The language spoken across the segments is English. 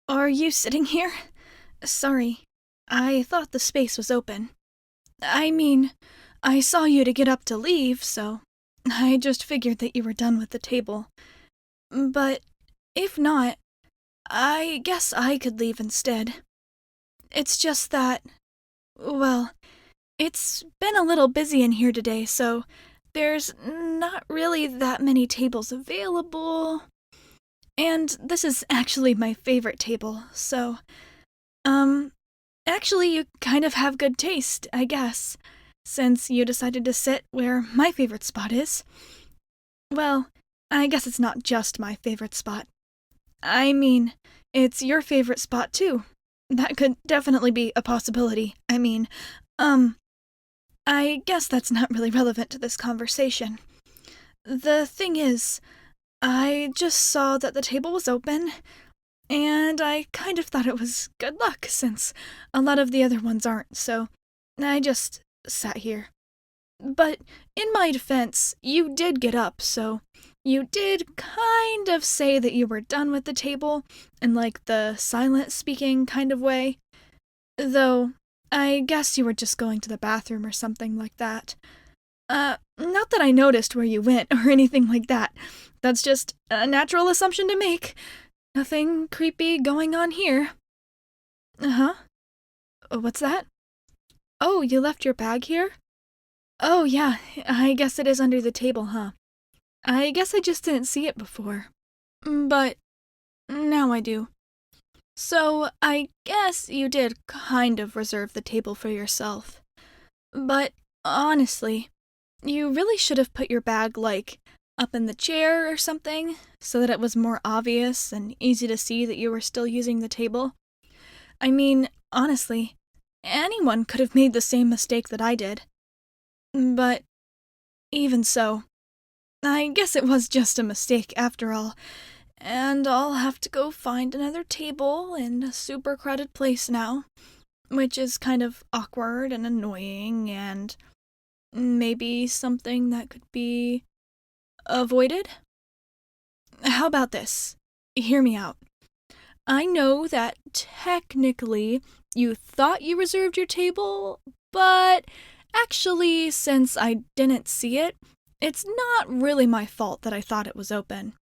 Are you sitting here? Sorry. I thought the space was open. I mean, I saw you to get up to leave, so I just figured that you were done with the table. But if not, I guess I could leave instead. It's just that, well, it's been a little busy in here today, so there's not really that many tables available. And this is actually my favorite table, so, um, actually, you kind of have good taste, I guess, since you decided to sit where my favorite spot is. Well, I guess it's not just my favorite spot. I mean, it's your favorite spot too. That could definitely be a possibility. Um, I guess that's not really relevant to this conversation. The thing is, I just saw that the table was open, and I kind of thought it was good luck since a lot of the other ones aren't, so I just sat here. But in my defense, you did get up, so you did kind of say that you were done with the table in like the silent speaking kind of way. Though, I guess you were just going to the bathroom or something like that. Not that I noticed where you went or anything like that. That's just a natural assumption to make. Nothing creepy going on here. Uh-huh. What's that? Oh, you left your bag here? Oh, yeah, I guess it is under the table, huh? I guess I just didn't see it before. But now I do. So, I guess you did kind of reserve the table for yourself. But honestly, you really should have put your bag, like, up in the chair or something, so that it was more obvious and easy to see that you were still using the table. I mean, honestly, anyone could have made the same mistake that I did. But even so, I guess it was just a mistake after all, and I'll have to go find another table in a super crowded place now, which is kind of awkward and annoying and maybe something that could be avoided. How about this? Hear me out. I know that technically you thought you reserved your table, but actually, since I didn't see it, it's not really my fault that I thought it was open.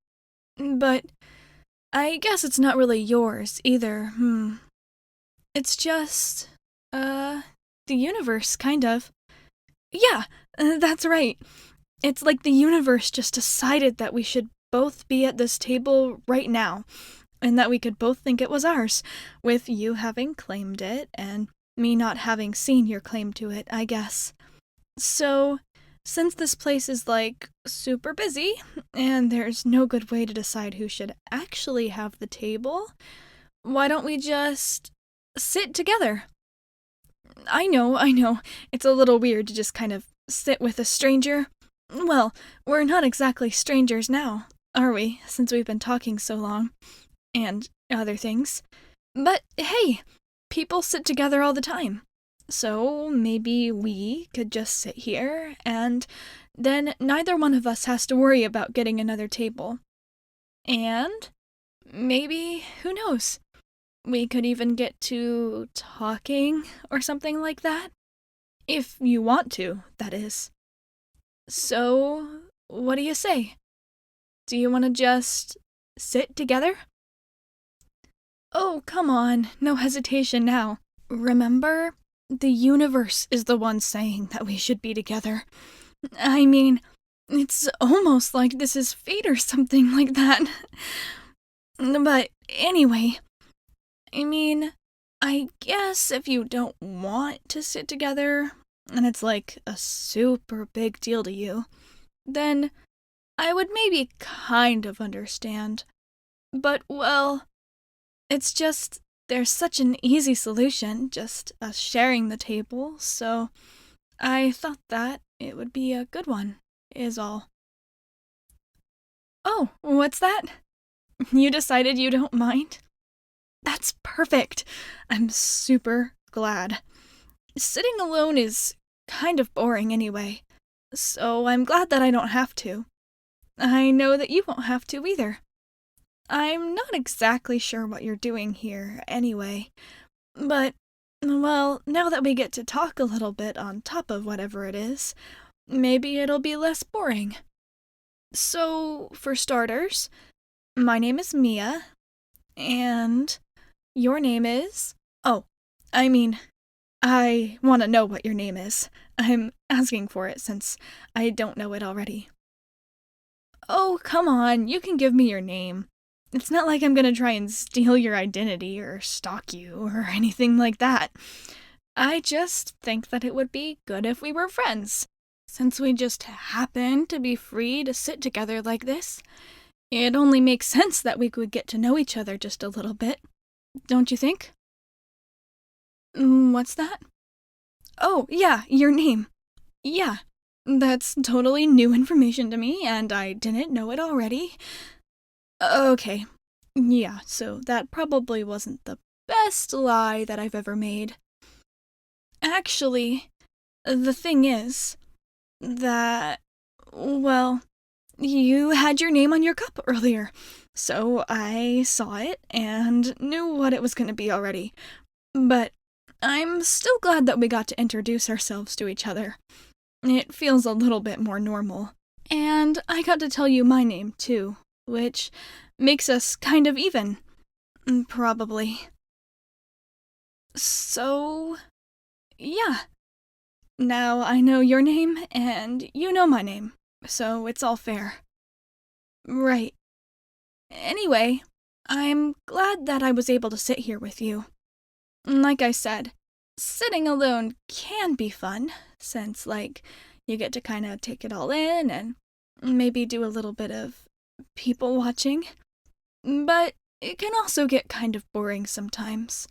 But I guess it's not really yours either. It's just, the universe, kind of. Yeah, that's right. It's like the universe just decided that we should both be at this table right now, and that we could both think it was ours, with you having claimed it and me not having seen your claim to it, I guess. So, since this place is like super busy, and there's no good way to decide who should actually have the table, why don't we just sit together? I know, it's a little weird to just kind of sit with a stranger. Well, we're not exactly strangers now, are we, since we've been talking so long? And other things. But hey, people sit together all the time. So maybe we could just sit here, and then neither one of us has to worry about getting another table. And maybe, who knows, we could even get to talking or something like that. If you want to, that is. So, what do you say? Do you want to just sit together? Oh, come on, no hesitation now. Remember, the universe is the one saying that we should be together. I mean, it's almost like this is fate or something like that. But anyway, I guess if you don't want to sit together, and it's like a super big deal to you, then I would maybe kind of understand. But, well, it's just there's such an easy solution, just us sharing the table, so I thought that it would be a good one, is all. Oh, what's that? You decided you don't mind? That's perfect. I'm super glad. Sitting alone is kind of boring anyway, so I'm glad that I don't have to. I know that you won't have to either. I'm not exactly sure what you're doing here, anyway. But, well, now that we get to talk a little bit on top of whatever it is, maybe it'll be less boring. So, for starters, my name is Mia, and your name is. Oh, I mean, I want to know what your name is. I'm asking for it since I don't know it already. Oh, come on, you can give me your name. It's not like I'm gonna try and steal your identity or stalk you or anything like that. I just think that it would be good if we were friends. Since we just happen to be free to sit together like this, it only makes sense that we could get to know each other just a little bit. Don't you think? What's that? Oh, yeah, your name. Yeah, that's totally new information to me, and I didn't know it already. Okay, yeah, so that probably wasn't the best lie that I've ever made. Actually, the thing is that, well, you had your name on your cup earlier, so I saw it and knew what it was going to be already. But I'm still glad that we got to introduce ourselves to each other. It feels a little bit more normal. And I got to tell you my name, too, which makes us kind of even. Probably. So, yeah. Now I know your name, and you know my name, so it's all fair. Right. Anyway, I'm glad that I was able to sit here with you. Like I said, sitting alone can be fun, since, you get to kind of take it all in and maybe do a little bit of people watching. But it can also get kind of boring sometimes.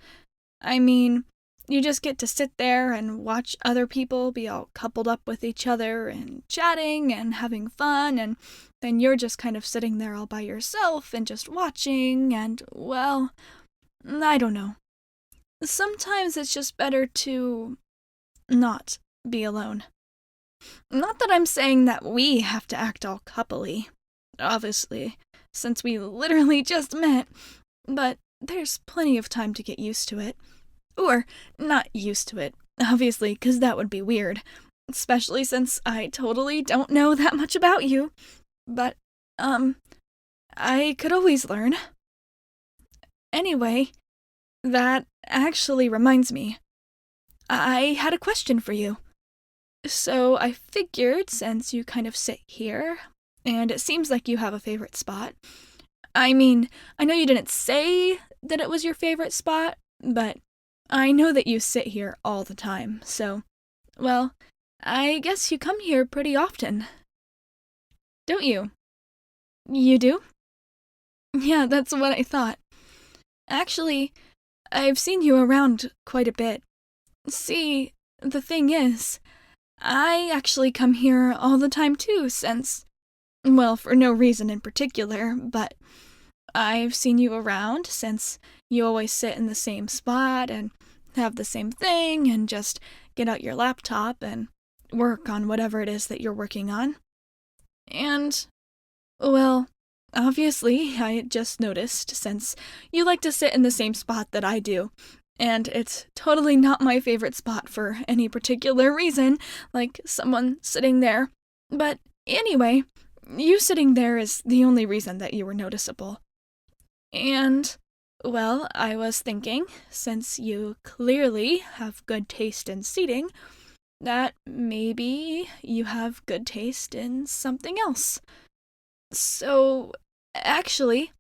I mean, you just get to sit there and watch other people be all coupled up with each other and chatting and having fun, and then you're just kind of sitting there all by yourself and just watching, and, well, I don't know. Sometimes it's just better to not be alone. Not that I'm saying that we have to act all coupley, obviously, since we literally just met, but there's plenty of time to get used to it. Or, not used to it, obviously, because that would be weird, especially since I totally don't know that much about you. But, I could always learn. Anyway, that actually reminds me. I had a question for you. So I figured, since you kind of sit here, and it seems like you have a favorite spot. I mean, I know you didn't say that it was your favorite spot, but I know that you sit here all the time, so, well, I guess you come here pretty often. Don't you? You do? Yeah, that's what I thought. Actually, I've seen you around quite a bit. See, the thing is, I actually come here all the time too, since, well, for no reason in particular, but I've seen you around since you always sit in the same spot and have the same thing and just get out your laptop and work on whatever it is that you're working on. And, well, obviously, I just noticed since you like to sit in the same spot that I do. And it's totally not my favorite spot for any particular reason, like someone sitting there. But anyway, you sitting there is the only reason that you were noticeable. And, well, I was thinking, since you clearly have good taste in seating, that maybe you have good taste in something else. So, actually,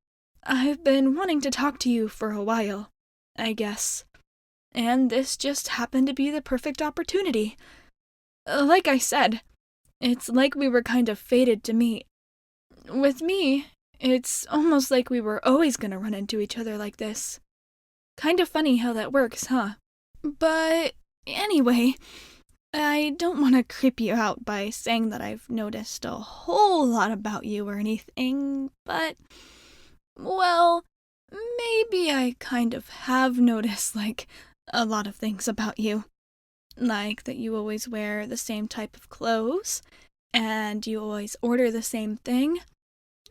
I've been wanting to talk to you for a while, I guess. And this just happened to be the perfect opportunity. Like I said, it's like we were kind of fated to meet. With me, it's almost like we were always gonna run into each other like this. Kind of funny how that works, huh? But anyway, I don't want to creep you out by saying that I've noticed a whole lot about you or anything, but, well, maybe I kind of have noticed, a lot of things about you. Like that you always wear the same type of clothes, and you always order the same thing,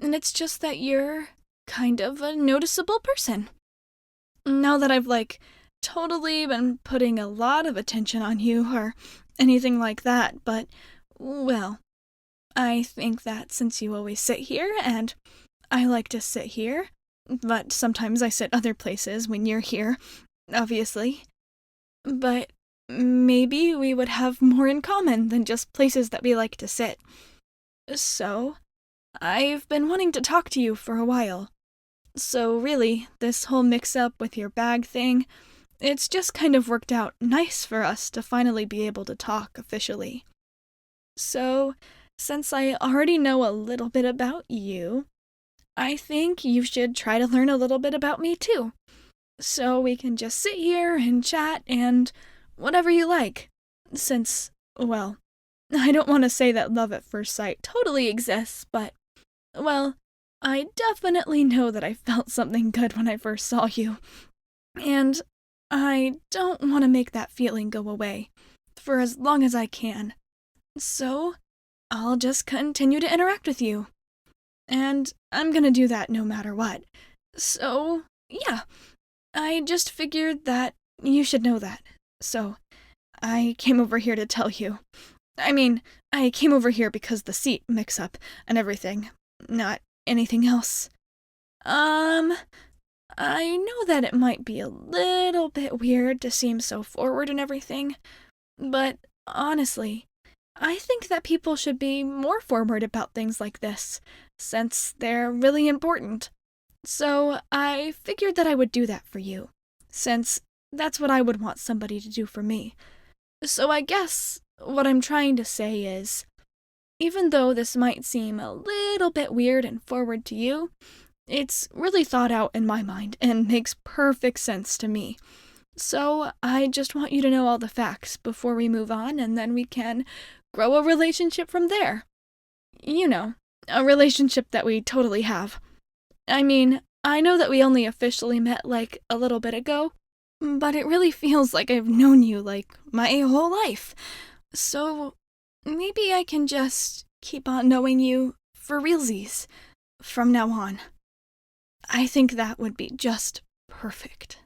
and it's just that you're kind of a noticeable person. Now that I've, totally been putting a lot of attention on you or anything like that, but, well, I think that since you always sit here and I like to sit here, but sometimes I sit other places when you're here, obviously. But maybe we would have more in common than just places that we like to sit. So, I've been wanting to talk to you for a while. So really, this whole mix-up with your bag thing, it's just kind of worked out nice for us to finally be able to talk officially. So, since I already know a little bit about you, I think you should try to learn a little bit about me too. So we can just sit here and chat and whatever you like. Since, well, I don't want to say that love at first sight totally exists, but, well, I definitely know that I felt something good when I first saw you. And I don't want to make that feeling go away for as long as I can. So, I'll just continue to interact with you. And I'm gonna do that no matter what. So, yeah, I just figured that you should know that. So, I came over here to tell you. I mean, I came over here because the seat mix-up and everything, not anything else. I know that it might be a little bit weird to seem so forward and everything, but honestly, I think that people should be more forward about things like this, since they're really important. So I figured that I would do that for you, since that's what I would want somebody to do for me. So I guess what I'm trying to say is, even though this might seem a little bit weird and forward to you, it's really thought out in my mind and makes perfect sense to me. So I just want you to know all the facts before we move on, and then we can grow a relationship from there. You know, a relationship that we totally have. I mean, I know that we only officially met a little bit ago, but it really feels like I've known you my whole life. So maybe I can just keep on knowing you for realsies from now on. I think that would be just perfect.